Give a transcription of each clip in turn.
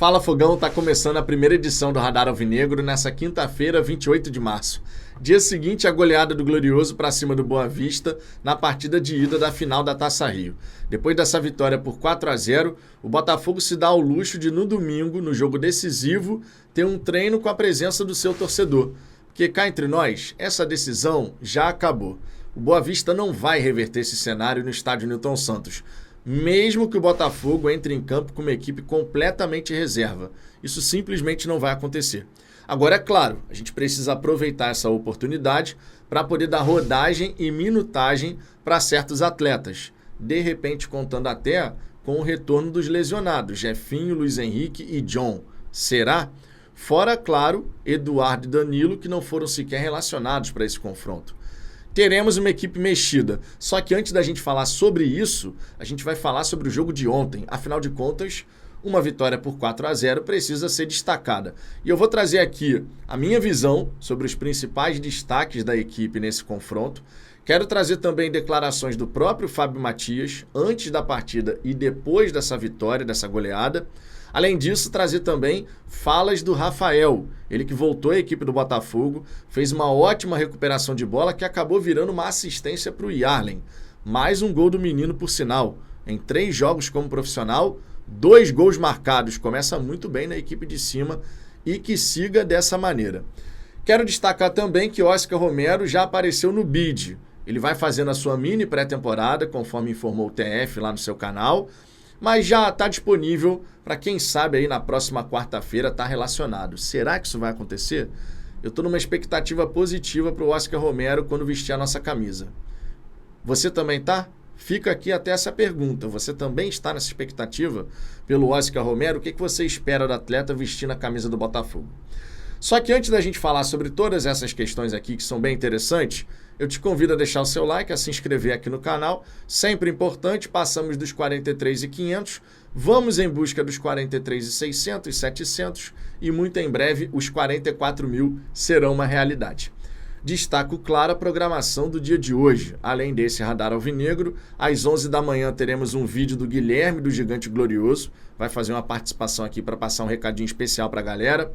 Fala Fogão, tá começando a primeira edição do Radar Alvinegro nessa quinta-feira, 28 de março. Dia seguinte a goleada do Glorioso para cima do Boa Vista na partida de ida da final da Taça Rio. Depois dessa vitória por 4-0, o Botafogo se dá ao luxo de no domingo, no jogo decisivo, ter um treino com a presença do seu torcedor. Porque cá entre nós, essa decisão já acabou. O Boa Vista não vai reverter esse cenário no estádio Newton Santos, mesmo que o Botafogo entre em campo com uma equipe completamente reserva. Isso simplesmente não vai acontecer. Agora, é claro, a gente precisa aproveitar essa oportunidade para poder dar rodagem e minutagem para certos atletas, de repente contando até com o retorno dos lesionados, Jefinho, Luiz Henrique e John. Será? Fora, claro, Eduardo e Danilo, que não foram sequer relacionados para esse confronto. Teremos uma equipe mexida. Só que antes da gente falar sobre isso, a gente vai falar sobre o jogo de ontem. Afinal de contas, uma vitória por 4-0 precisa ser destacada. E eu vou trazer aqui a minha visão sobre os principais destaques da equipe nesse confronto. Quero trazer também declarações do próprio Fábio Mathias antes da partida e depois dessa vitória, dessa goleada. Além disso, trazer também falas do Rafael, ele que voltou à equipe do Botafogo, fez uma ótima recuperação de bola que acabou virando uma assistência para o Yarlen. Mais um gol do menino, por sinal. Em 3 jogos como profissional, 2 gols marcados. Começa muito bem na equipe de cima e que siga dessa maneira. Quero destacar também que Oscar Romero já apareceu no bid. Ele vai fazendo a sua mini pré-temporada, conforme informou o TF lá no seu canal, mas já está disponível para quem sabe aí na próxima quarta-feira estar relacionado. Será que isso vai acontecer? Eu estou numa expectativa positiva para o Oscar Romero quando vestir a nossa camisa. Você também está? Fica aqui até essa pergunta. Você também está nessa expectativa pelo Oscar Romero? O que você espera do atleta vestindo a camisa do Botafogo? Só que antes da gente falar sobre todas essas questões aqui que são bem interessantes, eu te convido a deixar o seu like, a se inscrever aqui no canal. Sempre importante, passamos dos 43.500, vamos em busca dos 43.600, 700 e muito em breve os 44.000 serão uma realidade. Destaco, claro, a programação do dia de hoje. Além desse Radar Alvinegro, às 11 da manhã teremos um vídeo do Guilherme do Gigante Glorioso. Vai fazer uma participação aqui para passar um recadinho especial para a galera.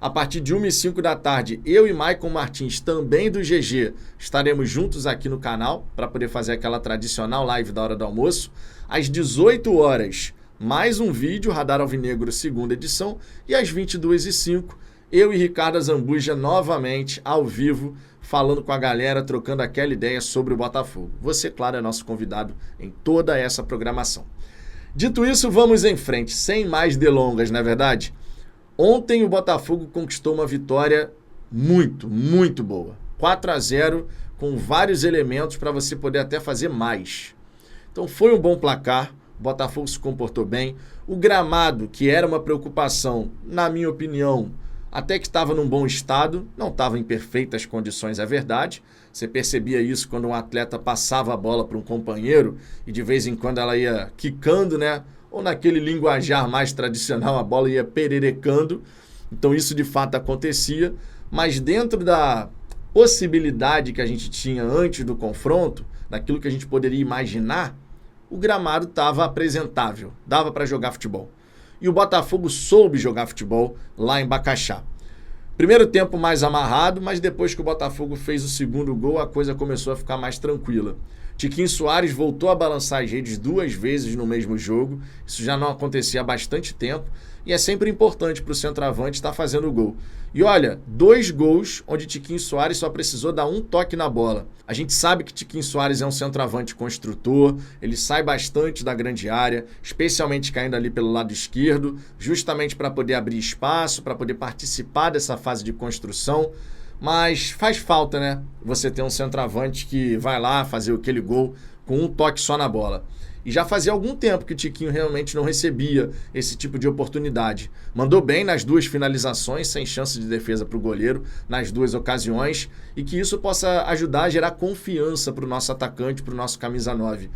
A partir de 1h05 da tarde, eu e Maicon Martins, também do GG, estaremos juntos aqui no canal para poder fazer aquela tradicional live da hora do almoço. Às 18 horas, mais um vídeo, Radar Alvinegro, segunda edição. E às 22h05, eu e Ricardo Zambuja novamente, ao vivo, falando com a galera, trocando aquela ideia sobre o Botafogo. Você, claro, é nosso convidado em toda essa programação. Dito isso, vamos em frente, sem mais delongas, não é verdade? Ontem o Botafogo conquistou uma vitória muito boa. 4-0 com vários elementos para você poder até fazer mais. Então foi um bom placar, o Botafogo se comportou bem. O gramado, que era uma preocupação, na minha opinião, até que estava num bom estado, não estava em perfeitas condições, é verdade. Você percebia isso quando um atleta passava a bola para um companheiro e de vez em quando ela ia quicando, né? Ou naquele linguajar mais tradicional, a bola ia pererecando. Então isso de fato acontecia, mas dentro da possibilidade que a gente tinha antes do confronto, daquilo que a gente poderia imaginar, o gramado estava apresentável, dava para jogar futebol. E o Botafogo soube jogar futebol lá em Bacaxá. Primeiro tempo mais amarrado, mas depois que o Botafogo fez o segundo gol, a coisa começou a ficar mais tranquila. Tiquinho Soares voltou a balançar as redes 2 vezes no mesmo jogo. Isso já não acontecia há bastante tempo. E é sempre importante para o centroavante estar fazendo gol. E olha, 2 gols onde Tiquinho Soares só precisou dar um toque na bola. A gente sabe que Tiquinho Soares é um centroavante construtor. Ele sai bastante da grande área, especialmente caindo ali pelo lado esquerdo, justamente para poder abrir espaço, para poder participar dessa fase de construção. Mas faz falta, né? Você ter um centroavante que vai lá fazer aquele gol com um toque só na bola. E já fazia algum tempo que o Tiquinho realmente não recebia esse tipo de oportunidade. Mandou bem nas 2 finalizações, sem chance de defesa para o goleiro, nas 2 ocasiões, e que isso possa ajudar a gerar confiança para o nosso atacante, para o nosso camisa 9.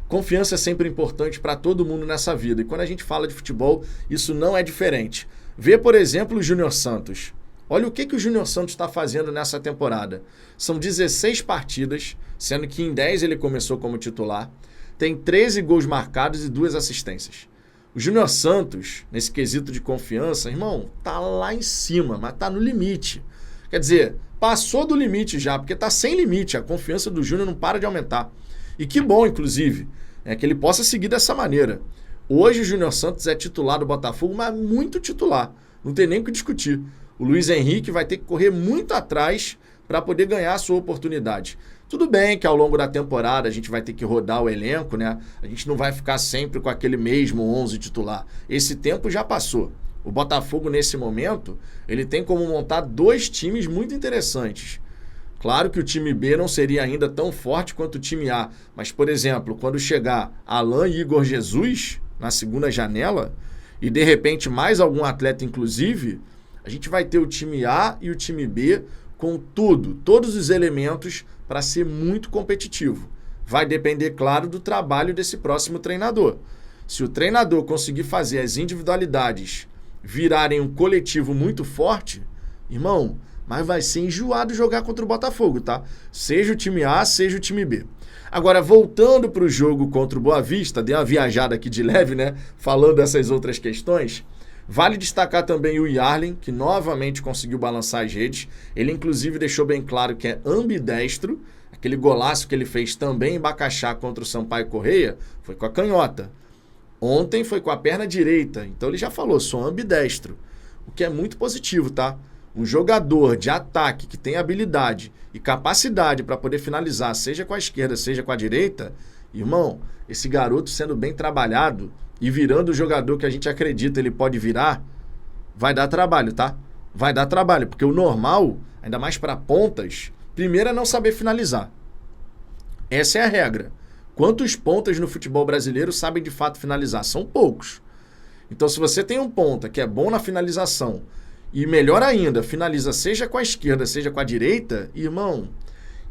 Confiança é sempre importante para todo mundo nessa vida. E quando a gente fala de futebol, isso não é diferente. Vê, por exemplo, o Júnior Santos. Olha o que o Júnior Santos está fazendo nessa temporada. São 16 partidas, sendo que em 10 ele começou como titular. Tem 13 gols marcados e 2 assistências. O Júnior Santos, nesse quesito de confiança, irmão, tá lá em cima, mas tá no limite. Quer dizer, passou do limite já, porque tá sem limite. A confiança do Júnior não para de aumentar. E que bom, inclusive, que ele possa seguir dessa maneira. Hoje o Júnior Santos é titular do Botafogo, mas muito titular. Não tem nem o que discutir. O Luiz Henrique vai ter que correr muito atrás para poder ganhar a sua oportunidade. Tudo bem que ao longo da temporada a gente vai ter que rodar o elenco, né? A gente não vai ficar sempre com aquele mesmo 11 titular. Esse tempo já passou. O Botafogo, nesse momento, ele tem como montar 2 times muito interessantes. Claro que o time B não seria ainda tão forte quanto o time A, mas, por exemplo, quando chegar Alan e Igor Jesus na segunda janela, e de repente mais algum atleta inclusive, a gente vai ter o time A e o time B com todos os elementos para ser muito competitivo. Vai depender, claro, do trabalho desse próximo treinador. Se o treinador conseguir fazer as individualidades virarem um coletivo muito forte, irmão, mas vai ser enjoado jogar contra o Botafogo, tá? Seja o time A, seja o time B. Agora, voltando para o jogo contra o Boa Vista, dei uma viajada aqui de leve, né? Falando dessas outras questões. Vale destacar também o Yarlen, que novamente conseguiu balançar as redes. Ele, inclusive, deixou bem claro que é ambidestro. Aquele golaço que ele fez também em Bacaxá contra o Sampaio Corrêa foi com a canhota. Ontem foi com a perna direita. Então ele já falou, sou ambidestro. O que é muito positivo, tá? Um jogador de ataque que tem habilidade e capacidade para poder finalizar, seja com a esquerda, seja com a direita, irmão, esse garoto sendo bem trabalhado e virando o jogador que a gente acredita ele pode virar, vai dar trabalho, tá? Vai dar trabalho, porque o normal, ainda mais para pontas, primeiro é não saber finalizar. Essa é a regra. Quantos pontas no futebol brasileiro sabem de fato finalizar? São poucos. Então, se você tem um ponta que é bom na finalização e melhor ainda, finaliza seja com a esquerda, seja com a direita, irmão,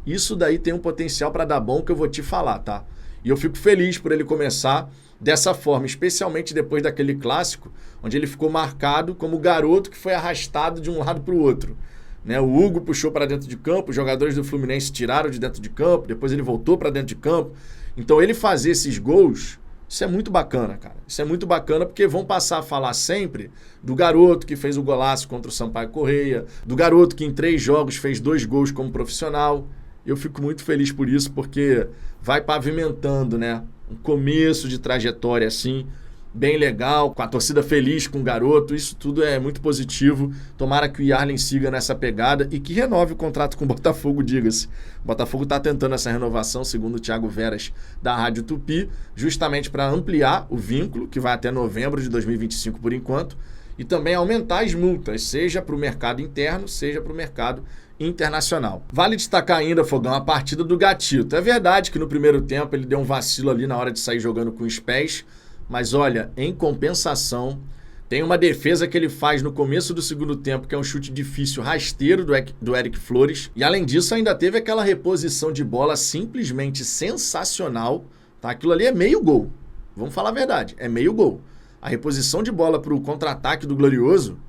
isso daí tem um potencial para dar bom que eu vou te falar, tá? E eu fico feliz por ele começar dessa forma, especialmente depois daquele clássico, onde ele ficou marcado como o garoto que foi arrastado de um lado para o outro. Né? O Hugo puxou para dentro de campo, os jogadores do Fluminense tiraram de dentro de campo, depois ele voltou para dentro de campo. Então ele fazer esses gols, isso é muito bacana, cara. Isso é muito bacana porque vão passar a falar sempre do garoto que fez o golaço contra o Sampaio Corrêa, do garoto que em 3 jogos fez 2 gols como profissional. Eu fico muito feliz por isso porque vai pavimentando, né? Um começo de trajetória assim, bem legal, com a torcida feliz com o garoto, isso tudo é muito positivo. Tomara que o Yarlen siga nessa pegada e que renove o contrato com o Botafogo, diga-se. O Botafogo está tentando essa renovação, segundo o Thiago Veras, da Rádio Tupi, justamente para ampliar o vínculo, que vai até novembro de 2025 por enquanto, e também aumentar as multas, seja para o mercado interno, seja para o mercado internacional. Vale destacar ainda, Fogão, a partida do Gatito. É verdade que no primeiro tempo ele deu um vacilo ali na hora de sair jogando com os pés, mas olha, em compensação, tem uma defesa que ele faz no começo do segundo tempo, que é um chute difícil, rasteiro do Eric Flores. E além disso, ainda teve aquela reposição de bola simplesmente sensacional. Tá? Aquilo ali é meio gol. Vamos falar a verdade, é meio gol. A reposição de bola para o contra-ataque do Glorioso,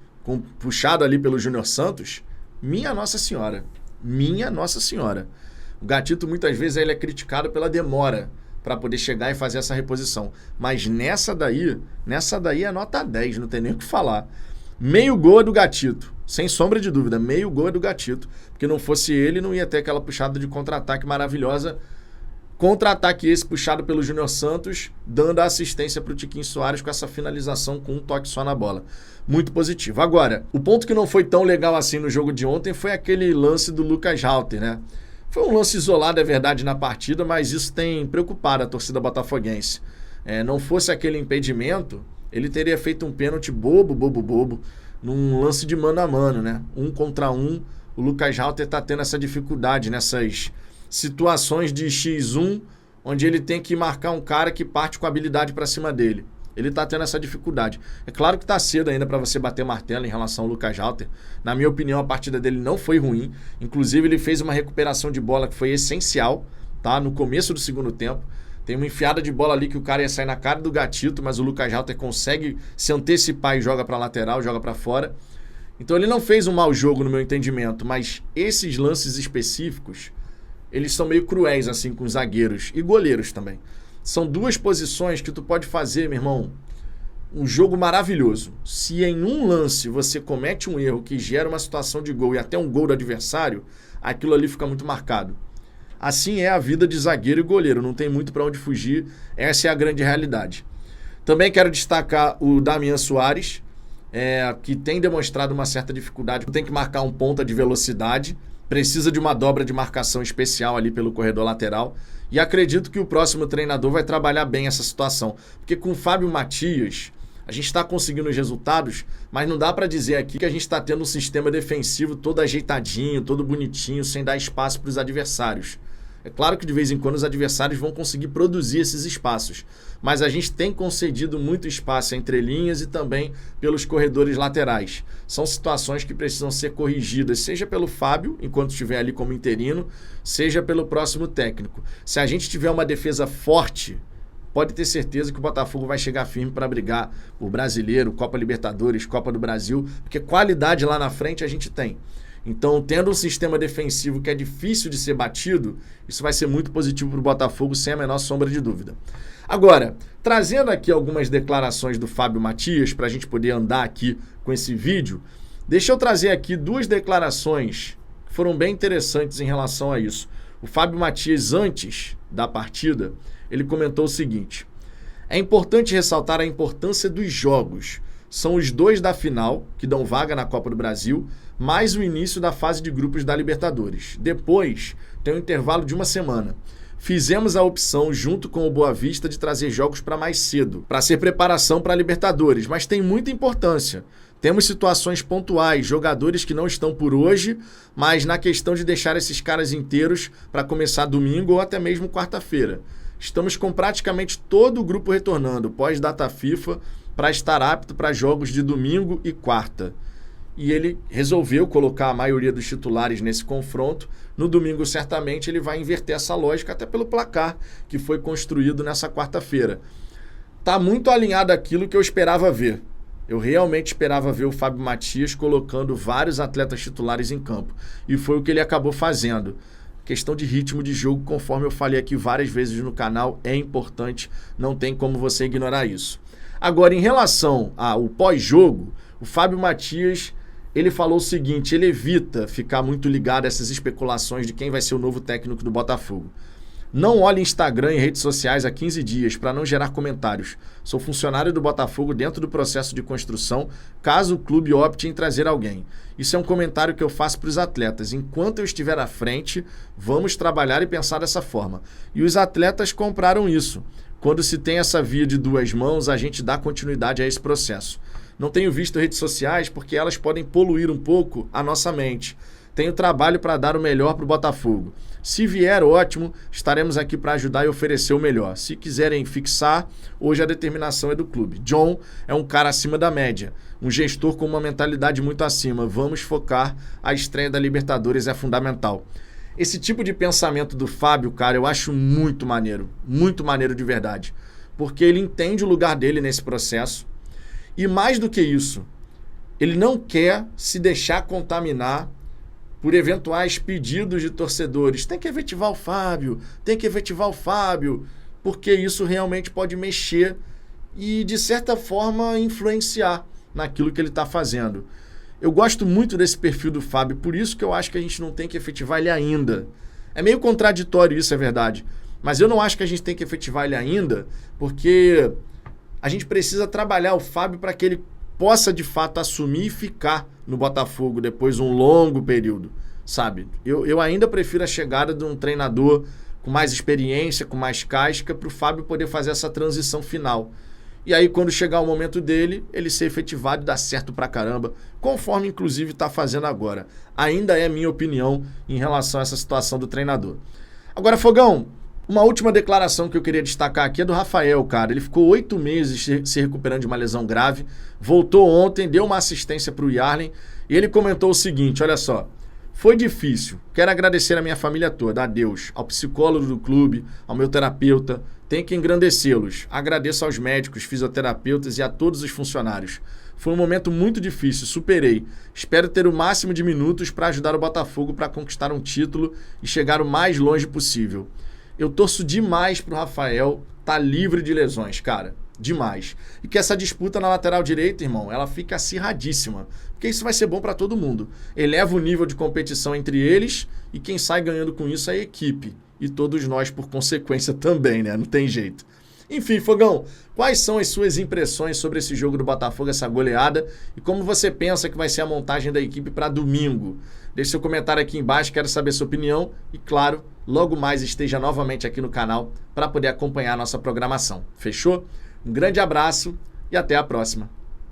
puxado ali pelo Júnior Santos, minha Nossa Senhora. Minha Nossa Senhora. O Gatito muitas vezes ele é criticado pela demora para poder chegar e fazer essa reposição. Mas nessa daí é nota 10, não tem nem o que falar. Meio gol é do Gatito, sem sombra de dúvida, meio gol é do Gatito. Porque não fosse ele, não ia ter aquela puxada de contra-ataque maravilhosa. Contra-ataque esse puxado pelo Júnior Santos, dando a assistência para o Tiquinho Soares com essa finalização com um toque só na bola. Muito positivo. Agora, o ponto que não foi tão legal assim no jogo de ontem foi aquele lance do Lucas Halter, né? Foi um lance isolado, é verdade, na partida, mas isso tem preocupado a torcida botafoguense. Não fosse aquele impedimento, ele teria feito um pênalti bobo, num lance de mano a mano, né? 1 contra 1, o Lucas Halter está tendo essa dificuldade nessas situações de X1, onde ele tem que marcar um cara que parte com habilidade para cima dele. Ele está tendo essa dificuldade. É claro que está cedo ainda para você bater martelo em relação ao Lucas Halter. Na minha opinião, a partida dele não foi ruim. Inclusive, ele fez uma recuperação de bola que foi essencial, tá? No começo do segundo tempo. Tem uma enfiada de bola ali que o cara ia sair na cara do Gatito, mas o Lucas Halter consegue se antecipar e joga para lateral, joga para fora. Então, ele não fez um mau jogo no meu entendimento, mas esses lances específicos, eles são meio cruéis assim com os zagueiros e goleiros também. São 2 posições que tu pode fazer, meu irmão, um jogo maravilhoso. Se em um lance você comete um erro que gera uma situação de gol e até um gol do adversário, aquilo ali fica muito marcado. Assim é a vida de zagueiro e goleiro, não tem muito para onde fugir, essa é a grande realidade. Também quero destacar o Damian Soares, que tem demonstrado uma certa dificuldade, tem que marcar um ponta de velocidade, precisa de uma dobra de marcação especial ali pelo corredor lateral, e acredito que o próximo treinador vai trabalhar bem essa situação, porque com o Fábio Matias, a gente está conseguindo os resultados, mas não dá para dizer aqui que a gente está tendo um sistema defensivo todo ajeitadinho, todo bonitinho, sem dar espaço para os adversários. É claro que de vez em quando os adversários vão conseguir produzir esses espaços, mas a gente tem concedido muito espaço entre linhas e também pelos corredores laterais. São situações que precisam ser corrigidas, seja pelo Fábio, enquanto estiver ali como interino, seja pelo próximo técnico. Se a gente tiver uma defesa forte, pode ter certeza que o Botafogo vai chegar firme para brigar por Brasileiro, Copa Libertadores, Copa do Brasil, porque qualidade lá na frente a gente tem. Então, tendo um sistema defensivo que é difícil de ser batido, isso vai ser muito positivo para o Botafogo, sem a menor sombra de dúvida. Agora, trazendo aqui algumas declarações do Fábio Matias, para a gente poder andar aqui com esse vídeo, deixa eu trazer aqui duas declarações que foram bem interessantes em relação a isso. O Fábio Matias, antes da partida, ele comentou o seguinte: é importante ressaltar a importância dos jogos. São os 2 da final, que dão vaga na Copa do Brasil, mais o início da fase de grupos da Libertadores. Depois, tem um intervalo de uma semana. Fizemos a opção, junto com o Boa Vista, de trazer jogos para mais cedo, para ser preparação para a Libertadores, mas tem muita importância. Temos situações pontuais, jogadores que não estão por hoje, mas na questão de deixar esses caras inteiros para começar domingo ou até mesmo quarta-feira. Estamos com praticamente todo o grupo retornando, pós-data FIFA, para estar apto para jogos de domingo e quarta. E ele resolveu colocar a maioria dos titulares nesse confronto. No domingo, certamente, ele vai inverter essa lógica, até pelo placar que foi construído nessa quarta-feira. Está muito alinhado àquilo que eu esperava ver. Eu realmente esperava ver o Fábio Matias colocando vários atletas titulares em campo. E foi o que ele acabou fazendo. Questão de ritmo de jogo, conforme eu falei aqui várias vezes no canal, é importante, não tem como você ignorar isso. Agora, em relação ao pós-jogo, o Fábio Matias, ele falou o seguinte: ele evita ficar muito ligado a essas especulações de quem vai ser o novo técnico do Botafogo. Não olhe Instagram e redes sociais há 15 dias para não gerar comentários. Sou funcionário do Botafogo dentro do processo de construção, caso o clube opte em trazer alguém. Isso é um comentário que eu faço para os atletas. Enquanto eu estiver à frente, vamos trabalhar e pensar dessa forma. E os atletas compraram isso. Quando se tem essa via de 2 mãos, a gente dá continuidade a esse processo. Não tenho visto redes sociais porque elas podem poluir um pouco a nossa mente. Tenho trabalho para dar o melhor para o Botafogo. Se vier, ótimo, estaremos aqui para ajudar e oferecer o melhor. Se quiserem fixar, hoje a determinação é do clube. John é um cara acima da média, um gestor com uma mentalidade muito acima. Vamos focar, a estreia da Libertadores é fundamental. Esse tipo de pensamento do Fábio, cara, eu acho muito maneiro de verdade, porque ele entende o lugar dele nesse processo e, mais do que isso, ele não quer se deixar contaminar por eventuais pedidos de torcedores. Tem que efetivar o Fábio, porque isso realmente pode mexer e, de certa forma, influenciar naquilo que ele está fazendo. Eu gosto muito desse perfil do Fábio, por isso que eu acho que a gente não tem que efetivar ele ainda. É meio contraditório isso, é verdade. Mas eu não acho que a gente tem que efetivar ele ainda, porque a gente precisa trabalhar o Fábio para que ele possa, de fato, assumir e ficar no Botafogo depois de um longo período, sabe? Eu ainda prefiro a chegada de um treinador com mais experiência, com mais casca, para o Fábio poder fazer essa transição final. E aí, quando chegar o momento dele, ele ser efetivado e dar certo pra caramba, conforme, inclusive, está fazendo agora. Ainda é minha opinião em relação a essa situação do treinador. Agora, Fogão, uma última declaração que eu queria destacar aqui é do Rafael, cara. Ele ficou 8 meses se recuperando de uma lesão grave, voltou ontem, deu uma assistência para o Yarlen, e ele comentou o seguinte, olha só: foi difícil, quero agradecer a minha família toda, a Deus, ao psicólogo do clube, ao meu terapeuta, tenho que engrandecê-los. Agradeço aos médicos, fisioterapeutas e a todos os funcionários. Foi um momento muito difícil, superei. Espero ter o máximo de minutos para ajudar o Botafogo para conquistar um título e chegar o mais longe possível. Eu torço demais pro Rafael tá livre de lesões, cara. demais. E que essa disputa na lateral direita, irmão, ela fica acirradíssima. Porque isso vai ser bom para todo mundo. Eleva o nível de competição entre eles e quem sai ganhando com isso é a equipe. E todos nós, por consequência, também, né? Não tem jeito. Enfim, Fogão, quais são as suas impressões sobre esse jogo do Botafogo, essa goleada? E como você pensa que vai ser a montagem da equipe para domingo? Deixe seu comentário aqui embaixo, quero saber sua opinião. E claro, logo mais esteja novamente aqui no canal para poder acompanhar a nossa programação. Fechou? Um grande abraço e até a próxima.